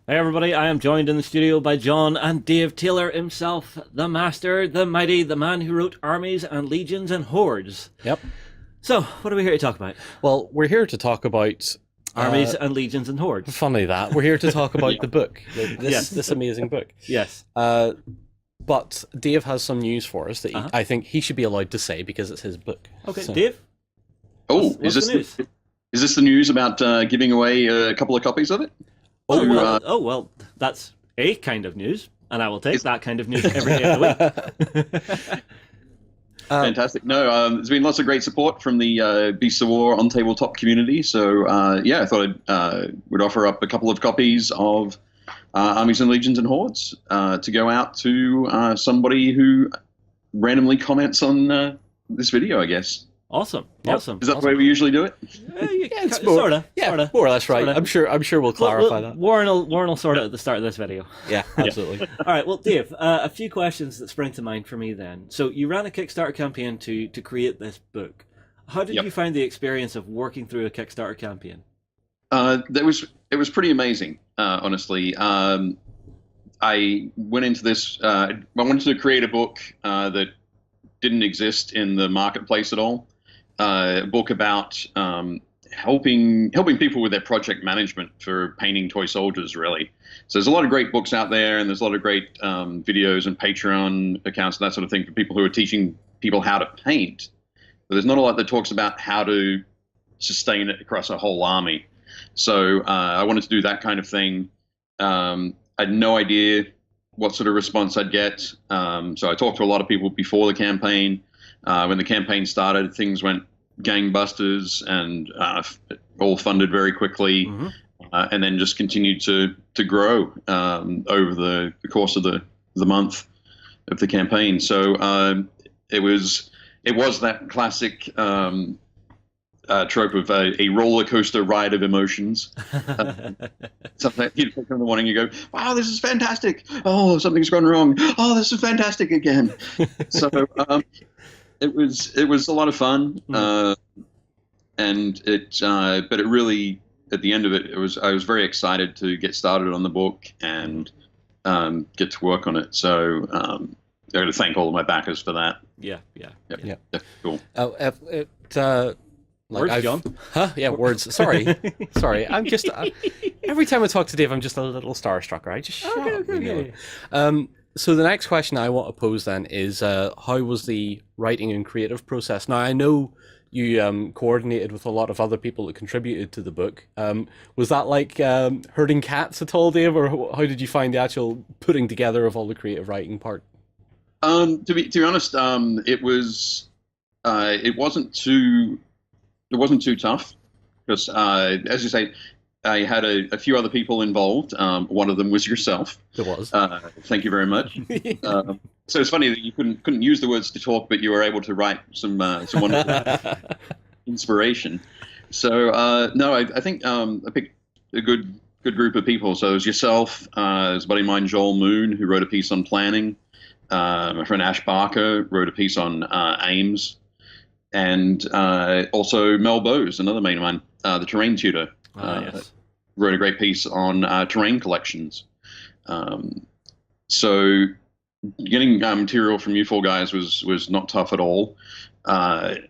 Hey everybody, I am joined in the studio by John and Dave Taylor himself, the master, the mighty, the man who wrote Armies and Legions and Hordes. Yep. So, what are we here to talk about? Well, we're here to talk about Armies and Legions and Hordes. funny that we're here to talk about the book, Yes. this amazing book. Yes. But Dave has some news for us that I think he should be allowed to say because it's his book. Okay, So- Dave? Oh, What's the news? is this the news about giving away a couple of copies of it? Well, that's a kind of news, and I will take that kind of news every day of the week. Fantastic. No, there's been lots of great support from the Beasts of War on tabletop community. So yeah, I thought I would offer up a couple of copies of Armies and Legions and Hordes to go out to somebody who randomly comments on this video, I guess. Awesome. Yep. Awesome. Is that the way we usually do it? It's sort of. more or less right. Sorta. I'm sure we'll clarify that. Warren will sort it at the start of this video. Yeah, absolutely. All right, well, Dave, a few questions that spring to mind for me then. So you ran a Kickstarter campaign to create this book. How did you find the experience of working through a Kickstarter campaign? It was pretty amazing, honestly. I went into this. I wanted to create a book that didn't exist in the marketplace at all. A book about helping people with their project management for painting toy soldiers, really. So there's a lot of great books out there, and there's a lot of great videos and Patreon accounts and that sort of thing for people who are teaching people how to paint. But there's not a lot that talks about how to sustain it across a whole army. So I wanted to do that kind of thing. I had no idea what sort of response I'd get. So I talked to a lot of people before the campaign. When the campaign started, things went gangbusters and all funded very quickly, and then just continued to grow over the course of the month of the campaign. So it was that classic trope of a roller coaster ride of emotions. Something you come in the morning, you go, "Wow, this is fantastic! Oh, something's gone wrong! Oh, this is fantastic again!" So it was a lot of fun, and but it really, at the end of it, I was very excited to get started on the book and get to work on it. So I got to thank all of my backers for that. Yeah. Cool. Words, John? Huh? Yeah, words. Sorry. I'm just every time I talk to Dave, I'm just a little starstruck. Right? Just shut up. You know? So the next question I want to pose then is, how was the writing and creative process? Now I know you coordinated with a lot of other people that contributed to the book. Was that like herding cats at all, Dave, or how did you find the actual putting together of all the creative writing part? To be honest, it wasn't too tough because, as you say, I had a few other people involved. One of them was yourself. It was. Thank you very much. So it's funny that you couldn't use the words to talk, but you were able to write some wonderful inspiration. So no, I think I picked a good group of people. So it was yourself, there's a buddy of mine, Joel Moon, who wrote a piece on planning. My friend Ash Barker wrote a piece on aims. And also Mel Bowes, another mate of mine, the terrain tutor, Yes. wrote a great piece on terrain collections. So getting material from you four guys was not tough at all. The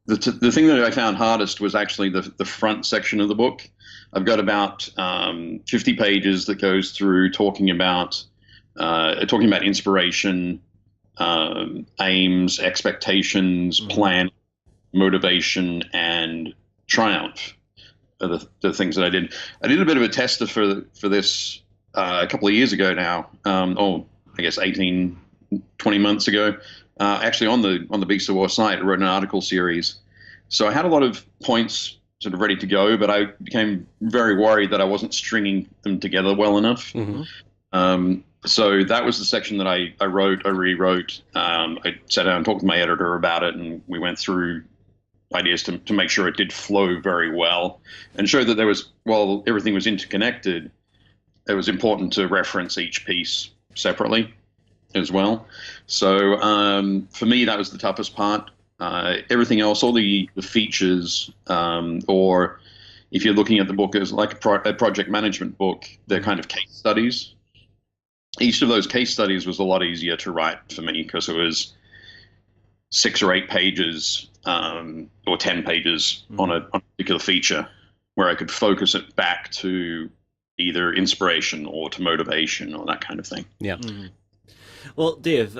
thing that I found hardest was actually the front section of the book. I've got about 50 pages that goes through talking about inspiration, aims, expectations, plan, motivation, and triumph are the things that I did. I did a bit of a tester for this a couple of years ago now. I guess 18, 20 months ago. Actually, on the Beasts of War site, I wrote an article series. So I had a lot of points sort of ready to go, but I became very worried that I wasn't stringing them together well enough. So that was the section that I wrote, I rewrote. I sat down and talked to my editor about it, and we went through ideas to make sure it did flow very well and show that while everything was interconnected, it was important to reference each piece separately as well. So for me, that was the toughest part. Everything else, all the features or if you're looking at the book as like a project management book, they're kind of case studies. Each of those case studies was a lot easier to write for me because it was 6 or 8 pages or 10 pages on a particular feature where I could focus it back to either inspiration or to motivation or that kind of thing. Yeah. Mm-hmm. Well, Dave,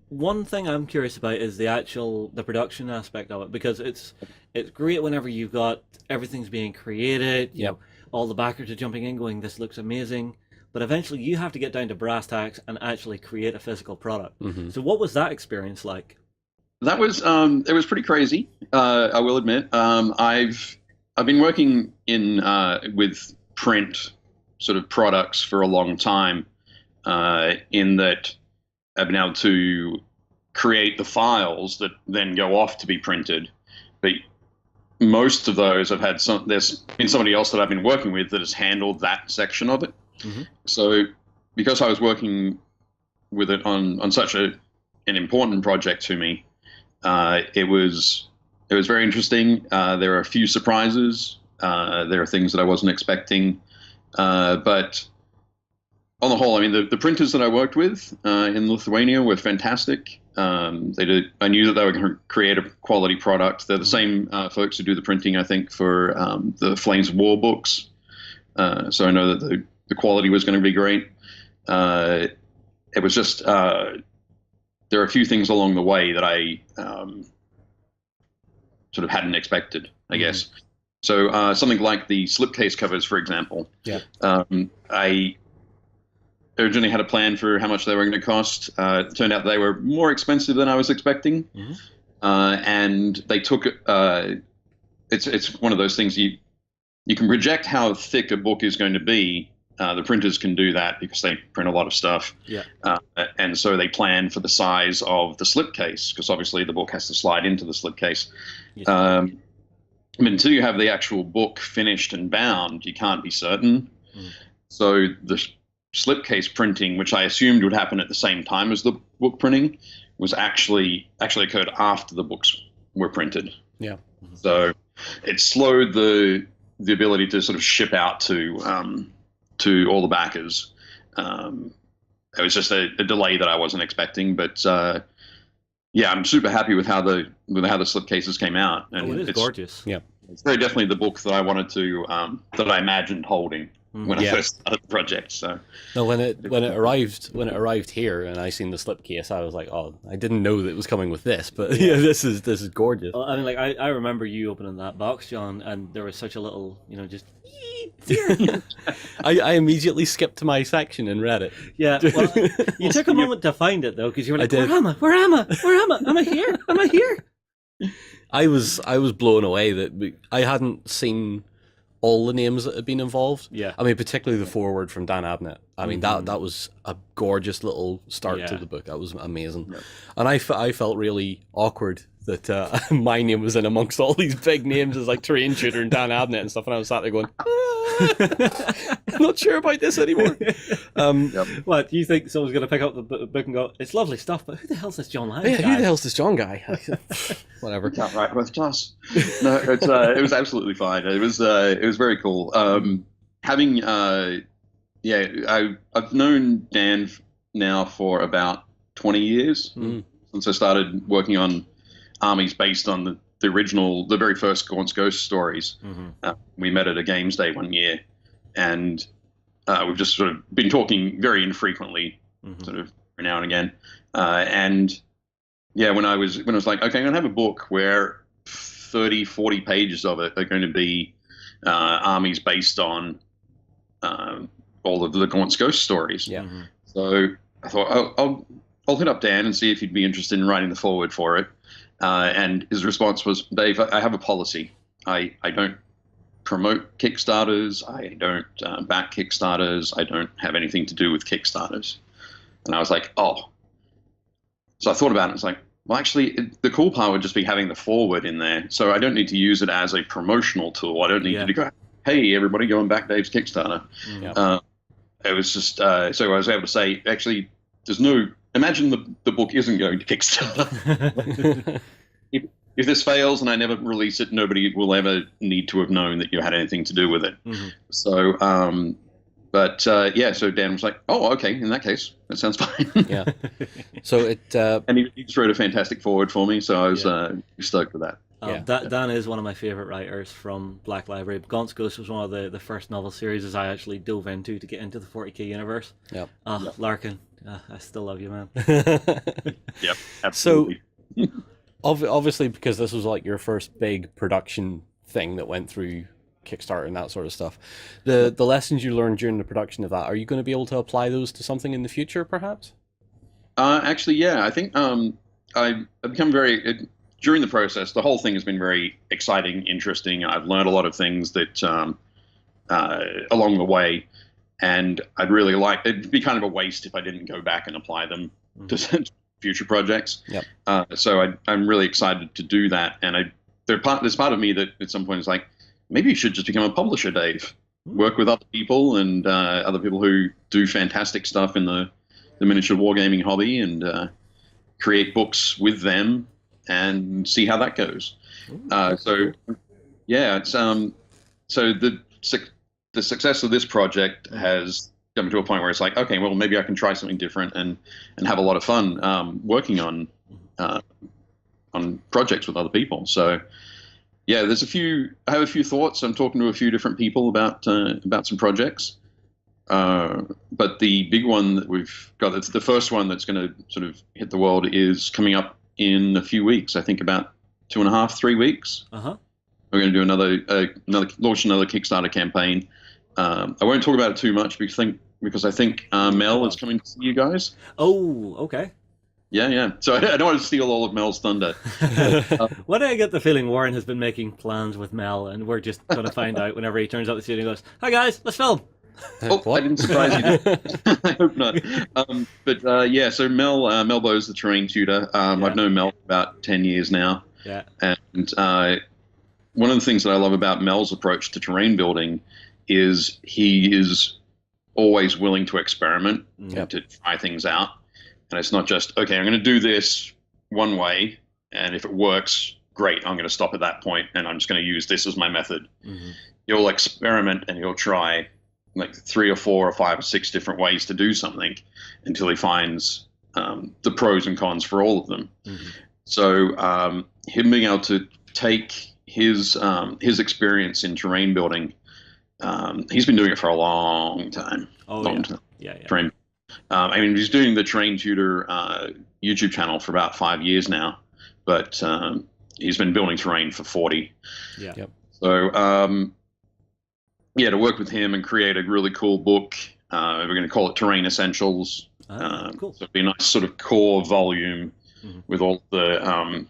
one thing I'm curious about is the production aspect of it, because it's great whenever you've got everything's being created, you know, all the backers are jumping in going, this looks amazing, but eventually you have to get down to brass tacks and actually create a physical product. So what was that experience like? That was it was pretty crazy, I will admit. I've been working in with print sort of products for a long time, in that I've been able to create the files that then go off to be printed. But most of those there's been somebody else that I've been working with that has handled that section of it. So because I was working with it on such an important project to me, it was very interesting. There are a few surprises. There are things that I wasn't expecting, but on the whole, I mean, the printers that I worked with in Lithuania were fantastic. I knew that they were going to create a quality product. They're the same folks who do the printing, I think, for the Flames of War books. So I know that the quality was going to be great. It was just there are a few things along the way that I sort of hadn't expected, I guess. So something like the slipcase covers, for example. I originally had a plan for how much they were going to cost. It turned out they were more expensive than I was expecting. And they took it's one of those things you can project how thick a book is going to be. The printers can do that because they print a lot of stuff. And so they plan for the size of the slipcase, because obviously the book has to slide into the slipcase. But until you have the actual book finished and bound, you can't be certain. So the slipcase printing, which I assumed would happen at the same time as the book printing, was actually occurred after the books were printed. So it slowed the ability to sort of ship out to all the backers. It was just a delay that I wasn't expecting, but yeah, I'm super happy with how the slipcases came out. And it is gorgeous. It's very definitely the book that I wanted to that I imagined holding when I first started the project. So no, when it arrived here and I seen the slipcase, I was like, oh, I didn't know that it was coming with this, but yeah, this is gorgeous. Well, I mean, like I remember you opening that box, John, and there was such a little, just. I immediately skipped to my section and read it. Yeah, well, you took a moment to find it though, because you were like, "Where am I? Where am I? Where am I? Am I here? Am I here?" I was blown away that I hadn't seen all the names that had been involved. I mean, particularly the foreword from Dan Abnett. I mean, that was a gorgeous little start to the book. That was amazing. And I felt really awkward that my name was in amongst all these big names as like Terrain Shooter and Dan Abnett and stuff, and I was sat there going, I'm not sure about this anymore. What, do you think someone's going to pick up the book and go, it's lovely stuff, but who the hell's this John Lyons guy? Who the hell's this John guy? Whatever. Can't write with us. No, it was absolutely fine. It was very cool. I've known Dan now for about 20 years since I started working on armies based on the very first Gaunt's Ghost stories. We met at a games day one year, and we've just sort of been talking very infrequently, sort of every now and again. And yeah, when I was like, okay, I'm gonna have a book where 30, 40 pages of it are going to be armies based on all of the Gaunt's Ghost stories. So I thought, I'll hit up Dan and see if he'd be interested in writing the foreword for it. And his response was, Dave, I have a policy. I don't promote Kickstarters. I don't back Kickstarters. I don't have anything to do with Kickstarters. And I was like, oh. So I thought about it. It's like, well, actually, the cool part would just be having the foreword in there. So I don't need to use it as a promotional tool. I don't need to go, hey, everybody, go and back Dave's Kickstarter. It was just, so I was able to say, actually, there's no... Imagine the book isn't going to Kickstarter. if this fails and I never release it, nobody will ever need to have known that you had anything to do with it. So, so Dan was like, "Oh, okay. In that case, that sounds fine." Yeah. So it and he just wrote a fantastic forward for me, so I was stoked with that. Dan is one of my favorite writers from Black Library. Gaunt's Ghost was one of the first novel series I actually dove into to get into the 40k universe. Yep. Larkin, I still love you, man. Yep, absolutely. So obviously, because this was like your first big production thing that went through Kickstarter and that sort of stuff, the lessons you learned during the production of that, are you going to be able to apply those to something in the future, perhaps? Actually, yeah. I think I've become during the process, the whole thing has been very exciting, interesting. I've learned a lot of things that along the way, and I'd really like. It'd be kind of a waste if I didn't go back and apply them to future projects. Yep. So I'm really excited to do that, and there's part of me that at some point is like, maybe you should just become a publisher, Dave. Work with other people and other people who do fantastic stuff in the miniature wargaming hobby, and create books with them and see how that goes. So it's so the success of this project has come to a point where it's like, okay, well, maybe I can try something different and have a lot of fun working on projects with other people. So yeah, I have a few thoughts. I'm talking to a few different people about some projects. But the big one that we've got, it's the first one that's going to sort of hit the world, is coming up in a few weeks. I think about 2.5, 3 weeks. Uh-huh. We're going to do launch another Kickstarter campaign. I won't talk about it too much because I think Mel is coming to see you guys. Oh, okay. Yeah. So I don't want to steal all of Mel's thunder. Why do I get the feeling Warren has been making plans with Mel, and we're just going to find out whenever he turns up the studio and goes, "Hi guys, let's film." I didn't surprise you. I hope not. So Mel Bowe's the terrain tutor. I've known Mel for about 10 years now. Yeah. And one of the things that I love about Mel's approach to terrain building is he is always willing to experiment, to try things out. And it's not just, okay, I'm going to do this one way, and if it works, great, I'm going to stop at that point, and I'm just going to use this as my method. He'll experiment, and he'll try like 3 or 4 or 5 or 6 different ways to do something until he finds the pros and cons for all of them. So him being able to take his experience in terrain building, he's been doing it for a long time. Long time. Yeah. I mean, he's doing the Terrain Tutor YouTube channel for about 5 years now, but he's been building terrain for 40. Yeah. Yep. So to work with him and create a really cool book. We're going to call it Terrain Essentials. Cool. So it'd be a nice sort of core volume with all the.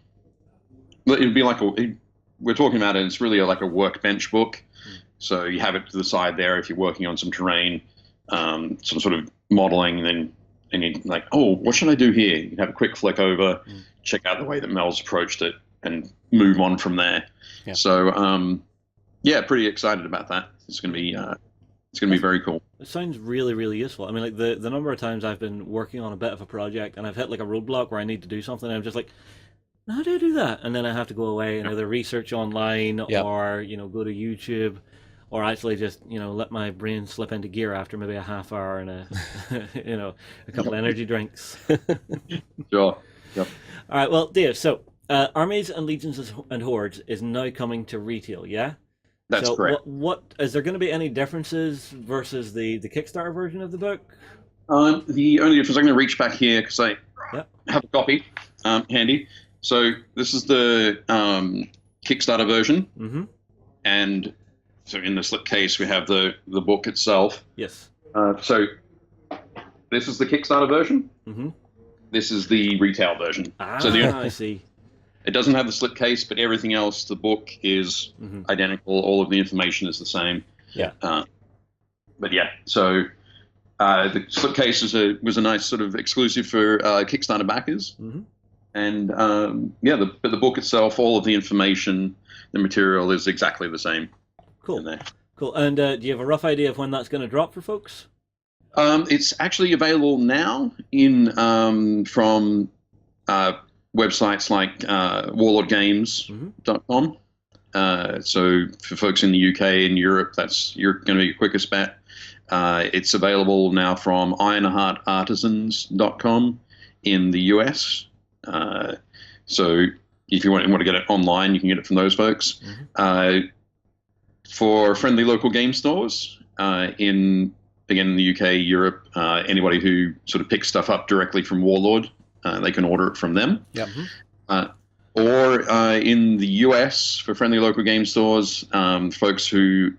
It'd be like we're talking about it. It's really like a workbench book. So you have it to the side there if you're working on some terrain, some sort of modeling, and you're like, oh, what should I do here? You have a quick flick over, check out the way that Mel's approached it, and move on from there. Yeah. So pretty excited about that. It's going to be very cool. It sounds really, really useful. I mean, like the number of times I've been working on a bit of a project and I've hit like a roadblock where I need to do something, and I'm just like, how do I do that? And then I have to go away and either research online or go to YouTube, or actually just let my brain slip into gear after maybe a half hour and a couple of energy drinks. Sure. Yep. All right. Well, Dave. So, Armies and Legions and Hordes is now coming to retail. Yeah. That's correct. What is there going to be any differences versus the Kickstarter version of the book? The only difference, I'm going to reach back here because I have a copy handy. So this is the Kickstarter version, and so in the slipcase we have the book itself. Yes. So this is the Kickstarter version. This is the retail version. I see. It doesn't have the slipcase, but everything else, the book is identical. All of the information is the same. Yeah. So the slipcase was a nice sort of exclusive for Kickstarter backers. And but the book itself, all of the information, the material is exactly the same. Cool. In there. Cool. And do you have a rough idea of when that's going to drop for folks? It's actually available now from websites like warlordgames.com. So for folks in the UK and Europe, you're going to be your quickest bet. It's available now from ironheartartisans.com in the US. So if you want to get it online, you can get it from those folks. For friendly local game stores in the UK, Europe, anybody who sort of picks stuff up directly from Warlord, they can order it from them. Yep. Or in the US, for friendly local game stores, folks who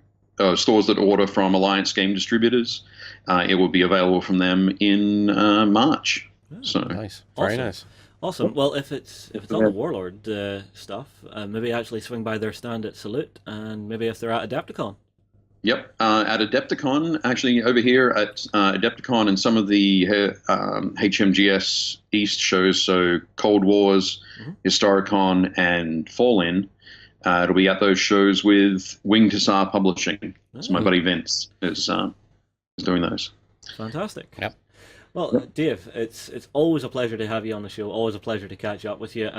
stores that order from Alliance game distributors, it will be available from them in March. So nice, very nice. Awesome. Well, if it's on the Warlord stuff, maybe actually swing by their stand at Salute, and maybe if they're at Adepticon. Yep, at Adepticon, actually over here at Adepticon and some of the HMGS East shows, so Cold Wars, Historicon, and Fall In, it'll be at those shows with Winged Hussar Publishing. So my buddy Vince is doing those. Fantastic. Yep. Well, Dave, it's always a pleasure to have you on the show. Always a pleasure to catch up with you.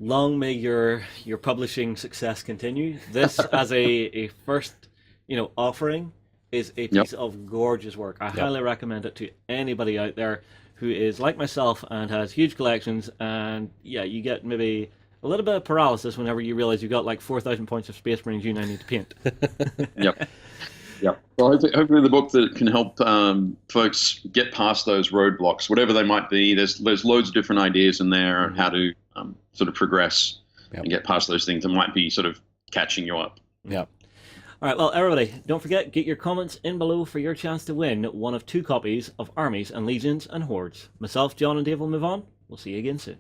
Long may your publishing success continue. This as a first offering is a piece of gorgeous work. I highly recommend it to anybody out there who is like myself and has huge collections. And yeah, you get maybe a little bit of paralysis whenever you realize you've got like 4,000 points of Space Marines you now need to paint. Yep. Well, hopefully the book that can help folks get past those roadblocks, whatever they might be. There's loads of different ideas in there on how to sort of progress and get past those things that might be sort of catching you up. Yeah. All right, well, everybody, don't forget, get your comments in below for your chance to win one of 2 copies of Armies and Legions and Hordes. Myself, John, and Dave will move on. We'll see you again soon.